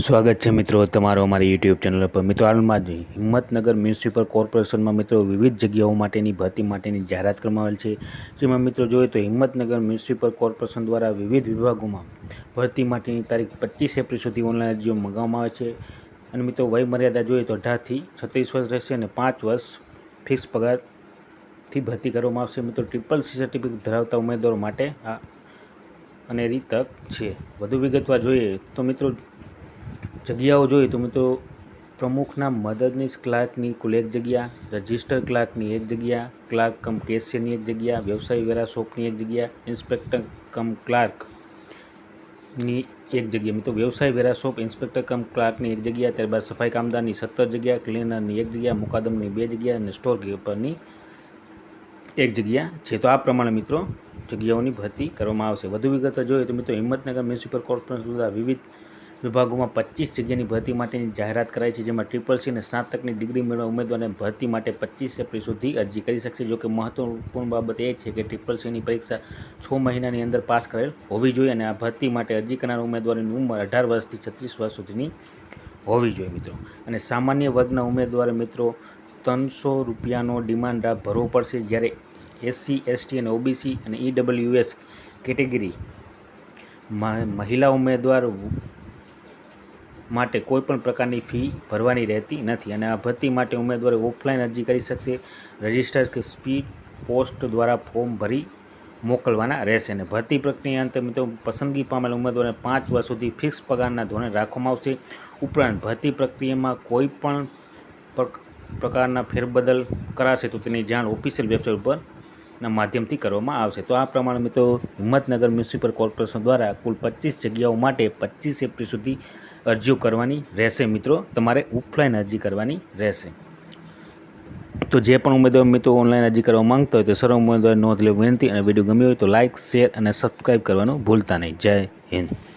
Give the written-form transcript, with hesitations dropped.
સ્વાગત છે મિત્રો તમારો અમારી યુટ્યુબ ચેનલ પર। મિત્રો હાલમાં જ હિંમતનગર મ્યુનિસિપલ કોર્પોરેશનમાં મિત્રો વિવિધ જગ્યાઓ માટેની ભરતી માટેની જાહેરાત કરવામાં આવેલ છે। જેમાં મિત્રો જોઈએ તો હિંમતનગર મ્યુનિસિપલ કોર્પોરેશન દ્વારા વિવિધ વિભાગોમાં ભરતી માટેની તારીખ 25 એપ્રિલ સુધી ઓનલાઈન અરજીઓ મંગાવવામાં આવે છે। અને મિત્રો વય મર્યાદા જોઈએ તો 18 થી 36 વર્ષ રહેશે અને 5 વર્ષ ફિક્સ પગારથી ભરતી કરવામાં આવશે। મિત્રો CCC સર્ટિફિકેટ ધરાવતા ઉમેદવારો માટે આ અનેરી તક છે। વધુ વિગતવાર જોઈએ તો મિત્રો જગ્યાઓ જોઈએ તો મિત્રો પ્રમુખના મદદનીશ ક્લાર્કની કુલ 1 જગ્યા, રજિસ્ટર ક્લાર્કની 1 જગ્યા, ક્લાર્ક કમ કેશિયરની 1 જગ્યા, વ્યવસાય વેરા શોપની 1 જગ્યા, ઇન્સ્પેક્ટર કમ ક્લાર્કની 1 જગ્યા। મિત્રો વ્યવસાય વેરા શોપ ઇન્સ્પેક્ટર કમ ક્લાર્કની 1 જગ્યા, ત્યારબાદ સફાઈ કામદારની 17 જગ્યા, ક્લીનરની 1 જગ્યા, મુકાદમની 2 જગ્યા અને સ્ટોર કીપરની 1 જગ્યા છે। તો આ પ્રમાણે મિત્રો જગ્યાઓની ભરતી કરવામાં આવશે। વધુ વિગતો જોઈએ તો મિત્રો હિંમતનગર મ્યુનિસિપલ કોર્પોરેશન દ્વારા વિવિધ વિભાગોમાં 25 જગ્યાની ભરતી માટેની જાહેરાત કરાઈ છે। જેમાં CCC અને સ્નાતકની ડિગ્રી મેળવવા ઉમેદવારને ભરતી માટે 25 એપ્રિલ સુધી અરજી કરી શકશે। જોકે મહત્વપૂર્ણ બાબત એ છે કે CCCની પરીક્ષા 6 મહિનાની અંદર પાસ કરેલ હોવી જોઈએ અને આ ભરતી માટે અરજી કરનાર ઉમેદવારોની ઉંમર 18 વર્ષથી 36 વર્ષ સુધીની હોવી જોઈએ મિત્રો। અને સામાન્ય વર્ગના ઉમેદવારો મિત્રો 300 રૂપિયાનો ડિમાન્ડ ડ્રાફ્ટ ભરવો પડશે। જ્યારે SC, ST અને OBC અને EWS કેટેગરી મહિલા ઉમેદવાર માટે કોઈપણ પ્રકારની ફી ભરવાની રહેતી નથી અને આ ભરતી માટે ઉમેદવારો ઓફલાઈન અરજી કરી શકશે। રજિસ્ટર કે સ્પીડ પોસ્ટ દ્વારા ફોર્મ ભરી મોકલવાના રહેશે અને ભરતી પ્રક્રિયા અંતે મિત્રો પસંદગી પામેલ ઉમેદવારોને 5 વર્ષ સુધી ફિક્સ પગારના ધોરણે રાખવામાં આવશે। ઉપરાંત ભરતી પ્રક્રિયામાં કોઈ પણ પ્રકારના ફેરબદલ કરાશે તો તેની જાણ ઓફિશિયલ વેબસાઇટ ઉપરના માધ્યમથી કરવામાં આવશે। તો આ પ્રમાણે મિત્રો હિંમતનગર મ્યુનિસિપલ કોર્પોરેશન દ્વારા કુલ 25 જગ્યાઓ માટે 25 એપ્રિલ સુધી અરજીઓ કરવાની રહેશે। મિત્રો તમારે ઓફલાઈન અરજી કરવાની રહેશે। તો જે પણ ઉમેદવાર મિત્રો ઓનલાઈન અરજી કરવા માંગતા હોય તો સર્વ ઉમેદવાર નોંધ લેવી વિનંતી અને વિડીયો ગમ્યો હોય તો લાઇક, શેર અને સબસ્ક્રાઈબ કરવાનું ભૂલતા નહીં। જય હિન્દ।